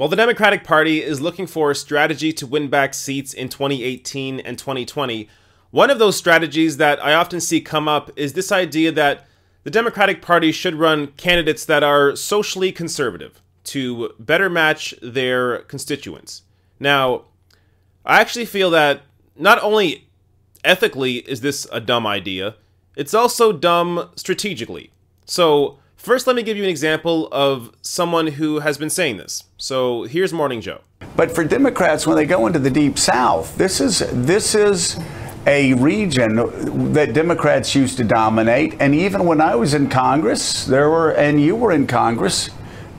While the Democratic Party is looking for a strategy to win back seats in 2018 and 2020, one of those strategies that I often see come up is this idea that the Democratic Party should run candidates that are socially conservative to better match their constituents. Now, I actually feel that not only ethically is this a dumb idea, it's also dumb strategically. So, first, let me give you an example of someone who has been saying this. So here's Morning Joe. But for Democrats, when they go into the Deep South, this is a region that Democrats used to dominate. And even when I was in Congress, and you were in Congress,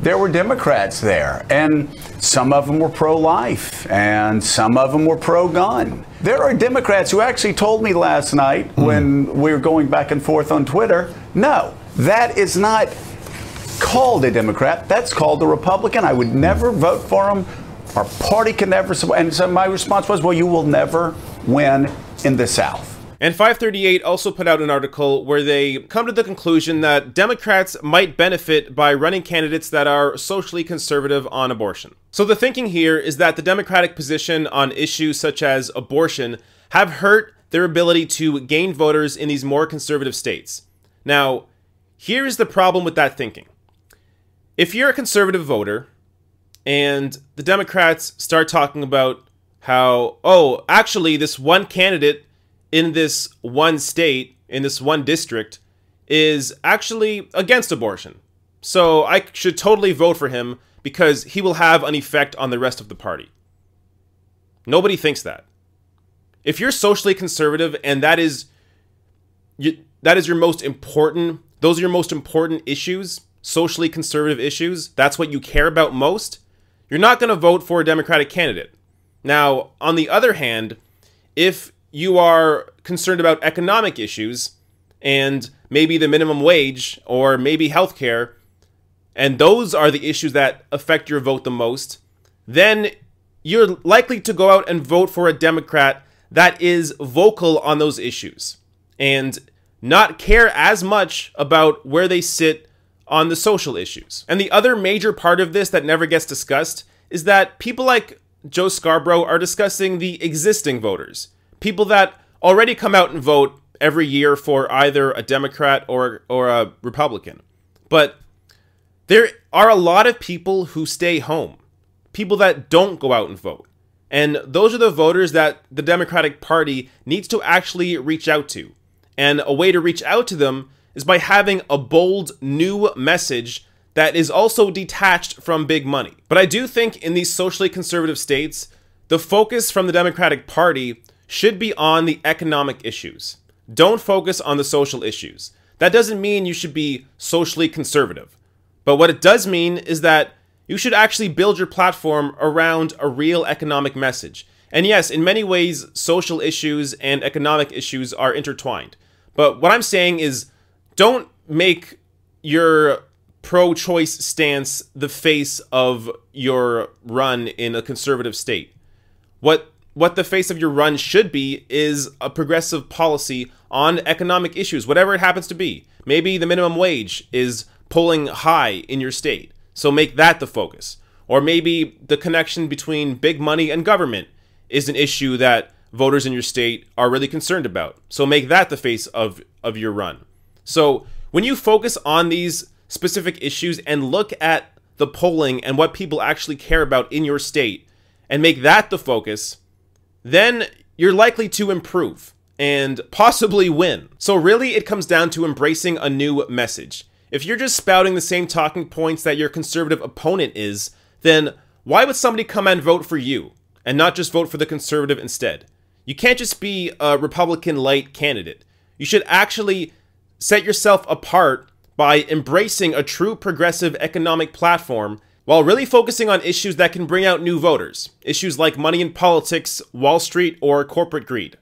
there were Democrats there. And some of them were pro-life, and some of them were pro-gun. There are Democrats who actually told me last night when we were going back and forth on Twitter, no, that is not called a Democrat. That's called a Republican. I would never vote for him. Our party can never support. And so my response was, well, you will never win in the South. And 538 also put out an article where they come to the conclusion that Democrats might benefit by running candidates that are socially conservative on abortion. So the thinking here is that the Democratic position on issues such as abortion have hurt their ability to gain voters in these more conservative states. Now, here is the problem with that thinking. If you're a conservative voter and the Democrats start talking about how, oh, actually this one candidate in this one state, in this one district, is actually against abortion, so I should totally vote for him because he will have an effect on the rest of the party. Nobody thinks that. If you're socially conservative and that is your most important, those are your most important issues, socially conservative issues, that's what you care about most, you're not going to vote for a Democratic candidate. Now, on the other hand, if you are concerned about economic issues and maybe the minimum wage or maybe healthcare, and those are the issues that affect your vote the most, then you're likely to go out and vote for a Democrat that is vocal on those issues and not care as much about where they sit on the social issues. And the other major part of this that never gets discussed is that people like Joe Scarborough are discussing the existing voters, people that already come out and vote every year for either a Democrat or a Republican. But there are a lot of people who stay home, people that don't go out and vote. And those are the voters that the Democratic Party needs to actually reach out to. And a way to reach out to them is by having a bold new message that is also detached from big money. But I do think in these socially conservative states, the focus from the Democratic Party should be on the economic issues. Don't focus on the social issues. That doesn't mean you should be socially conservative. But what it does mean is that you should actually build your platform around a real economic message. And yes, in many ways, social issues and economic issues are intertwined. But what I'm saying is, don't make your pro-choice stance the face of your run in a conservative state. What the face of your run should be is a progressive policy on economic issues, whatever it happens to be. Maybe the minimum wage is pulling high in your state, so make that the focus. Or maybe the connection between big money and government is an issue that voters in your state are really concerned about, so make that the face of your run. So when you focus on these specific issues and look at the polling and what people actually care about in your state and make that the focus, then you're likely to improve and possibly win. So really, it comes down to embracing a new message. If you're just spouting the same talking points that your conservative opponent is, then why would somebody come and vote for you and not just vote for the conservative instead? You can't just be a Republican light candidate. You should actually set yourself apart by embracing a true progressive economic platform while really focusing on issues that can bring out new voters. Issues like money in politics, Wall Street, or corporate greed.